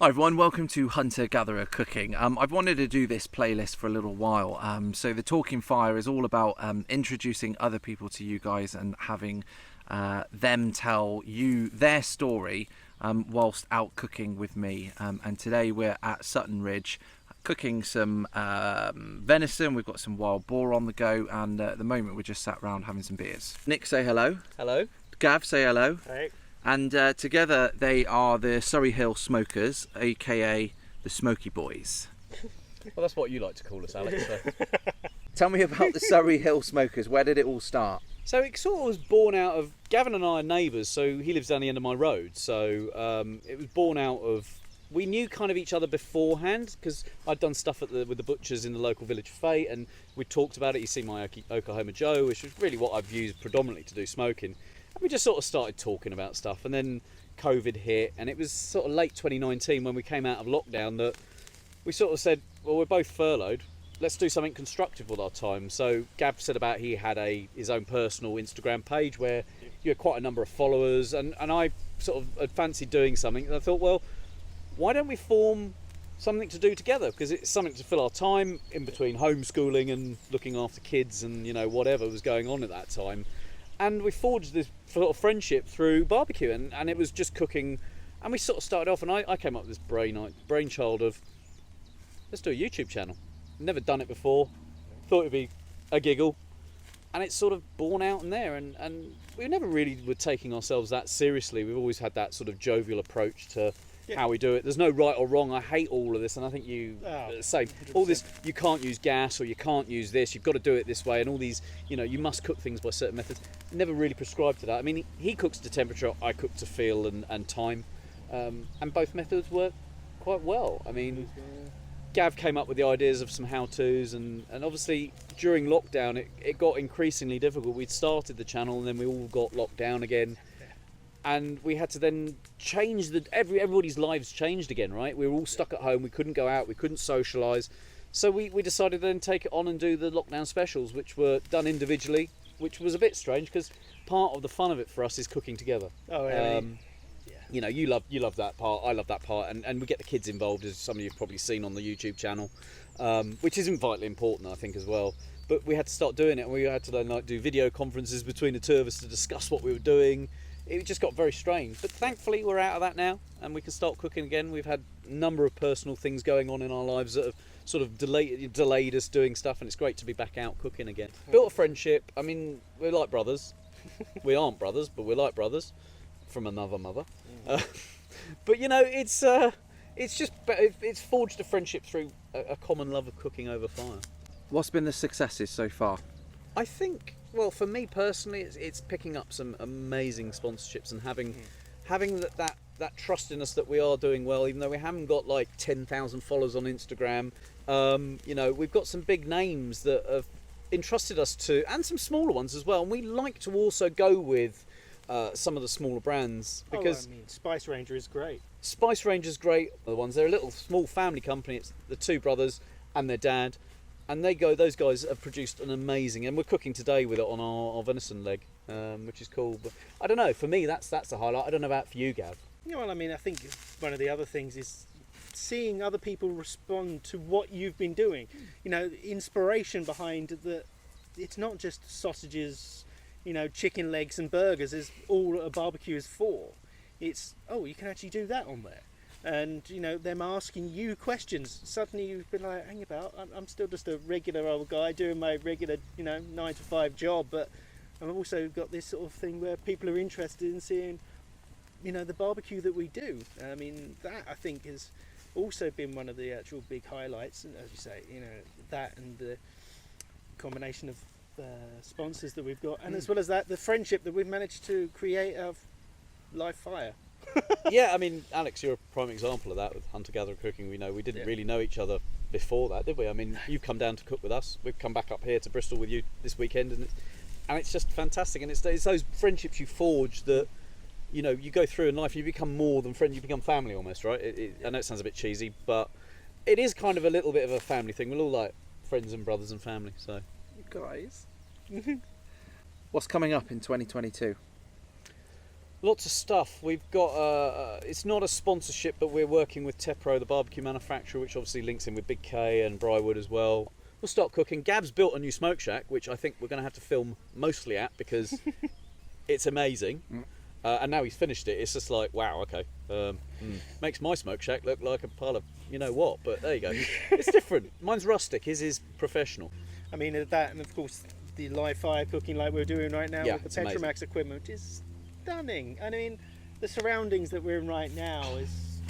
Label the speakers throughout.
Speaker 1: Hi everyone, welcome to Hunter Gatherer Cooking. I've wanted to do this playlist for a little while. So the Talking Fire is all about introducing other people to you guys and having them tell you their story whilst out cooking with me. And today we're at Sutton Ridge cooking some venison. We've got some wild boar on the go, and at the moment we're just sat around having some beers. Nick, say hello.
Speaker 2: Hello.
Speaker 1: Gav, say hello.
Speaker 3: Hey.
Speaker 1: And together they are the Surrey Hill Smokers, aka the Smoky Boys.
Speaker 2: Well, that's what you like to call us, Alex. So.
Speaker 1: Tell me about the Surrey Hill Smokers. Where did it all start?
Speaker 2: So it sort of was born out of, Gavin and I are neighbours, so he lives down the end of my road. So it was born out of, we knew kind of each other beforehand because I'd done stuff with the butchers in the local village fete, and we talked about it. You see my Oklahoma Joe, which was really what I've used predominantly to do smoking. And we just sort of started talking about stuff, and then COVID hit, and it was sort of late 2019 when we came out of lockdown that we sort of said, well, we're both furloughed, let's do something constructive with our time. So Gav said about he had his own personal Instagram page where you had quite a number of followers, and I sort of had fancied doing something, and I thought, well, why don't we form something to do together, because it's something to fill our time in between homeschooling and looking after kids and, you know, whatever was going on at that time. And we forged this sort of friendship through barbecue, and it was just cooking. And we sort of started off, and I came up with this brainchild of, let's do a YouTube channel. Never done it before, thought it'd be a giggle, and it's sort of born out in there. And we never really were taking ourselves that seriously. We've always had that sort of jovial approach to how we do it. There's no right or wrong. I hate all of this, and I think you same. 100%. All this, you can't use gas, or you can't use this, you've got to do it this way, and all these, you know, you must cook things by certain methods. Never really prescribed to that. I mean, he cooks to temperature, I cook to feel and time, and both methods work quite well. I mean, Gav came up with the ideas of some how-tos, and obviously during lockdown it got increasingly difficult. We'd started the channel, and then we all got locked down again. And we had to then change everybody's lives changed again, right? We were all stuck at home. We couldn't go out. We couldn't socialise. So we decided to then take it on and do the lockdown specials, which were done individually, which was a bit strange because part of the fun of it for us is cooking together.
Speaker 3: Oh, really?
Speaker 2: You know, you love that part. I love that part, and we get the kids involved, as some of you've probably seen on the YouTube channel, which isn't vitally important, I think, as well. But we had to start doing it, and we had to then do video conferences between the two of us to discuss what we were doing. It just got very strange, but thankfully we're out of that now and we can start cooking again. We've had a number of personal things going on in our lives that have sort of delayed us doing stuff, and it's great to be back out cooking again. Built a friendship. I mean, we're like brothers. We aren't brothers, but we're like brothers from another mother. But you know, it's forged a friendship through a common love of cooking over fire.
Speaker 1: What's been the successes so far?
Speaker 2: I think, well, for me personally, it's picking up some amazing sponsorships and having that trust in us that we are doing well, even though we haven't got like 10,000 followers on Instagram. You know, we've got some big names that have entrusted us to, and some smaller ones as well. And we like to also go with some of the smaller brands because
Speaker 3: I mean, Spice Ranger is great.
Speaker 2: Spice Ranger's great. The ones, they're a little small family company. It's the two brothers and their dad. And those guys have produced an amazing, and we're cooking today with it on our venison leg, which is cool. But I don't know, for me that's the highlight. I don't know about for you, Gav.
Speaker 3: Yeah, well, I mean, I think one of the other things is seeing other people respond to what you've been doing. You know, inspiration behind the. It's not just sausages, you know, chicken legs and burgers is all a barbecue is for. It's, oh, you can actually do that on there. And, you know, them asking you questions. Suddenly you've been like, hang about, I'm still just a regular old guy doing my regular, you know, 9-to-5 job, but I've also got this sort of thing where people are interested in seeing, you know, the barbecue that we do. I mean, that I think has also been one of the actual big highlights, and as you say, you know, that and the combination of sponsors that we've got, and as well as that, the friendship that we've managed to create out of live fire.
Speaker 2: Yeah, I mean, Alex, you're a prime example of that with Hunter Gatherer Cooking. We didn't really know each other before that, did we? I mean, you've come down to cook with us. We've come back up here to Bristol with you this weekend, and it's just fantastic. And it's those friendships you forge that, you know, you go through in life and you become more than friends. You become family almost, right? I know it sounds a bit cheesy, but it is kind of a little bit of a family thing. We're all like friends and brothers and family. So,
Speaker 1: You guys, what's coming up in 2022?
Speaker 2: Lots of stuff. We've got, it's not a sponsorship, but we're working with Tepro, the barbecue manufacturer, which obviously links in with Big K and Briarwood as well. We'll start cooking. Gab's built a new smoke shack, which I think we're going to have to film mostly at because it's amazing. And now he's finished it. It's just like, wow, okay. Makes my smoke shack look like a pile of you know what, but there you go. It's different. Mine's rustic, his is professional.
Speaker 3: I mean, that, and of course, the live fire cooking like we're doing right now with the Petromax
Speaker 2: amazing.
Speaker 3: equipment is stunning. I mean, the surroundings that we're in right now is.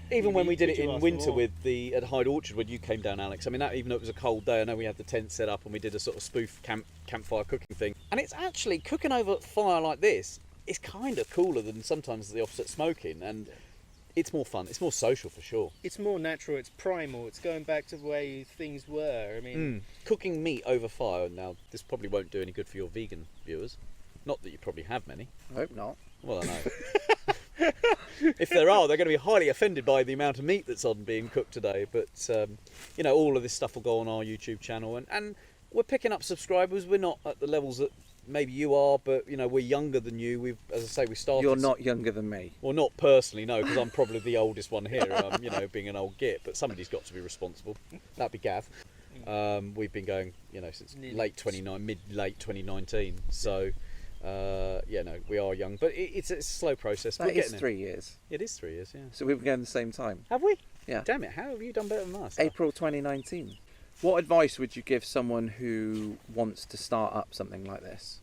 Speaker 2: Even when we did it
Speaker 3: Could you
Speaker 2: in
Speaker 3: ask
Speaker 2: winter
Speaker 3: for more?
Speaker 2: with the at Hyde Orchard when you came down, Alex. I mean, that even though it was a cold day, I know we had the tent set up and we did a sort of spoof campfire cooking thing. And it's actually cooking over fire like this is kind of cooler than sometimes the offset smoking, and it's more fun. It's more social for sure.
Speaker 3: It's more natural. It's primal. It's going back to the way things were. I mean,
Speaker 2: Cooking meat over fire. Now, this probably won't do any good for your vegan viewers. Not that you probably have many.
Speaker 1: I hope not.
Speaker 2: Well, I know. If there are, they're going to be highly offended by the amount of meat that's on being cooked today. But, you know, all of this stuff will go on our YouTube channel. And we're picking up subscribers. We're not at the levels that maybe you are, but, you know, we're younger than you. We've, as I say, we started...
Speaker 1: You're not younger than me.
Speaker 2: Well, not personally, no, because I'm probably the oldest one here, you know, being an old git. But somebody's got to be responsible. That'd be Gav. We've been going, you know, since late 2019. So... yeah, no, we are young, but it's a slow process.
Speaker 1: That
Speaker 2: We're
Speaker 1: is
Speaker 2: getting
Speaker 1: 3 years.
Speaker 2: It is 3 years, yeah.
Speaker 1: So we've been going the same time.
Speaker 2: Have we?
Speaker 1: Yeah.
Speaker 2: Damn it, how have you done better than us?
Speaker 1: April 2019. What advice would you give someone who wants to start up something like this?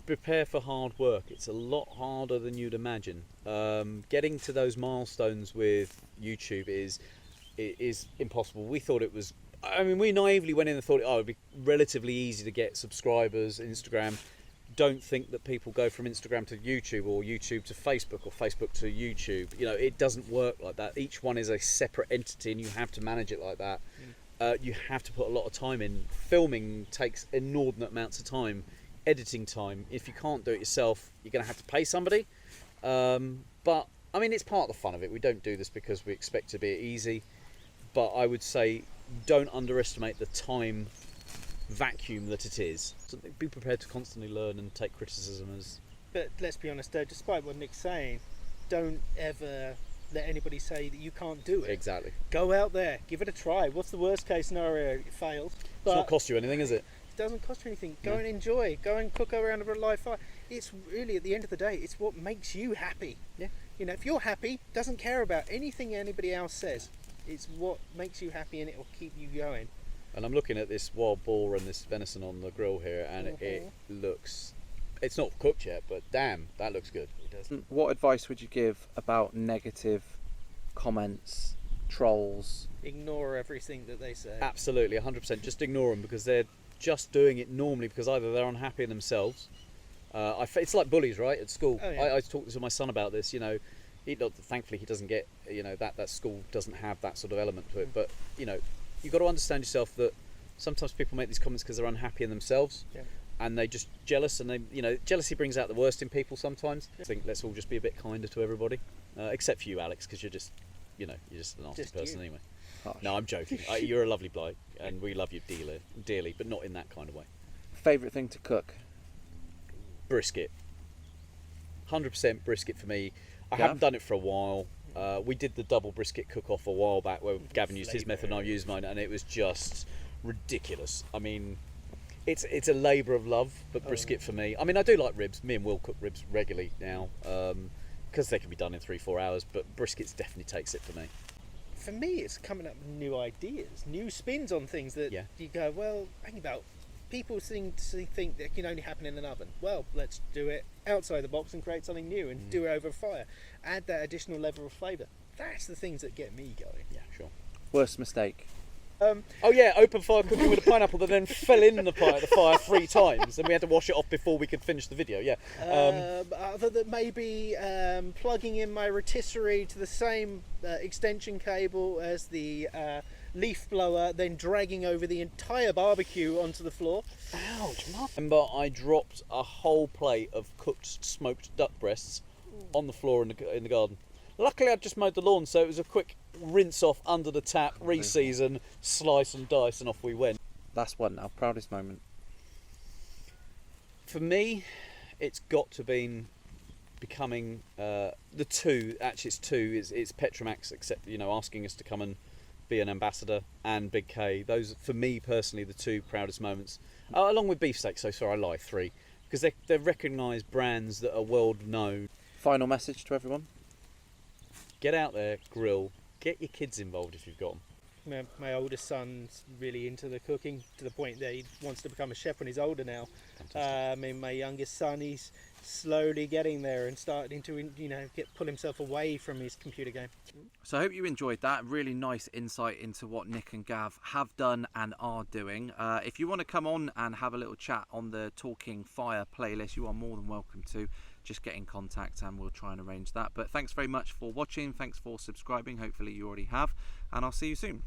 Speaker 2: Prepare for hard work. It's a lot harder than you'd imagine. Getting to those milestones with YouTube is impossible. We thought it was... I mean, we naively went in and thought, it'd be relatively easy to get subscribers, Instagram. Don't think that people go from Instagram to YouTube or YouTube to Facebook or Facebook to YouTube. You know, it doesn't work like that. Each one is a separate entity and you have to manage it like that. You have to put a lot of time in. Filming takes inordinate amounts of time. Editing time. If you can't do it yourself, you're going to have to pay somebody. But, I mean, it's part of the fun of it. We don't do this because we expect to be easy. But I would say... don't underestimate the time vacuum that it is. So be prepared to constantly learn and take criticism as...
Speaker 3: but let's be honest though, despite what Nick's saying, don't ever let anybody say that you can't do it.
Speaker 2: Exactly.
Speaker 3: Go out there, give it a try. What's the worst case scenario? It fails.
Speaker 2: It's not cost you anything, is it?
Speaker 3: It doesn't cost you anything. Go
Speaker 2: No.
Speaker 3: and enjoy. Go and cook around a live fire. It's really, at the end of the day, it's what makes you happy.
Speaker 2: Yeah.
Speaker 3: You know, if you're happy, doesn't care about anything anybody else says. It's what makes you happy and it will keep you going.
Speaker 2: And I'm looking at this wild boar and this venison on the grill here, and it looks... it's not cooked yet, but damn, that looks good. It does.
Speaker 1: What advice would you give about negative comments, trolls?
Speaker 3: Ignore everything that they say.
Speaker 2: Absolutely, 100%. Just ignore them because they're just doing it normally because either they're unhappy in themselves. It's like bullies, right, at school.
Speaker 3: Oh, yeah.
Speaker 2: I talked to my son about this, you know. Thankfully he doesn't get, you know, that school doesn't have that sort of element to it, but you know, you've got to understand yourself that sometimes people make these comments because they're unhappy in themselves, and they just jealous, and they, you know, jealousy brings out the worst in people sometimes. I think let's all just be a bit kinder to everybody, except for you, Alex, because you're just, you know, you're just a nasty person anyway.
Speaker 1: Harsh.
Speaker 2: No, I'm joking. You're a lovely bloke and we love you dearly, but not in that kind of way.
Speaker 1: Favourite thing to cook?
Speaker 2: Brisket. 100% brisket for me. I
Speaker 1: Yeah.
Speaker 2: haven't done it for a while. We did the double brisket cook-off a while back where Gavin used his method and I used mine, and it was just ridiculous. I mean, it's a labour of love, but brisket for me. I mean, I do like ribs. Me and Will cook ribs regularly now because they can be done in 3-4 hours, but briskets definitely takes it for me.
Speaker 3: For me, it's coming up with new ideas, new spins on things that you go, well, hang about. People seem to think that can only happen in an oven. Well, let's do it outside the box and create something new and do it over fire. Add that additional level of flavour. That's the things that get me going.
Speaker 2: Yeah, sure.
Speaker 1: Worst mistake?
Speaker 2: Oh yeah, open fire cooking with a pineapple that then fell in the fire 3 times, and we had to wash it off before we could finish the video. Yeah.
Speaker 3: Other than maybe plugging in my rotisserie to the same extension cable as the leaf blower, then dragging over the entire barbecue onto the floor.
Speaker 2: Ouch! Remember, I dropped a whole plate of cooked smoked duck breasts on the floor in the garden. Luckily, I'd just mowed the lawn, so it was a quick rinse off under the tap, re-season, slice and dice, and off we went.
Speaker 1: That's one now. Proudest moment?
Speaker 2: For me, it's got to be becoming the two. Actually, it's two. It's Petromax, except asking us to come and be an ambassador, and Big K. Those, for me personally, the two proudest moments, along with Beefsteak. So sorry, I lie, three, because they're recognised brands that are world known.
Speaker 1: Final message to everyone.
Speaker 2: Get out there, grill. Get your kids involved if you've got them.
Speaker 3: My oldest son's really into the cooking to the point that he wants to become a chef when he's older now. My youngest son, he's slowly getting there and starting to pull himself away from his computer game.
Speaker 1: So I hope you enjoyed that. Really nice insight into what Nick and Gav have done and are doing. If you want to come on and have a little chat on the Talking Fire playlist, you are more than welcome to. Just get in contact and we'll try and arrange that. But thanks very much for watching. Thanks for subscribing. Hopefully you already have. And I'll see you soon.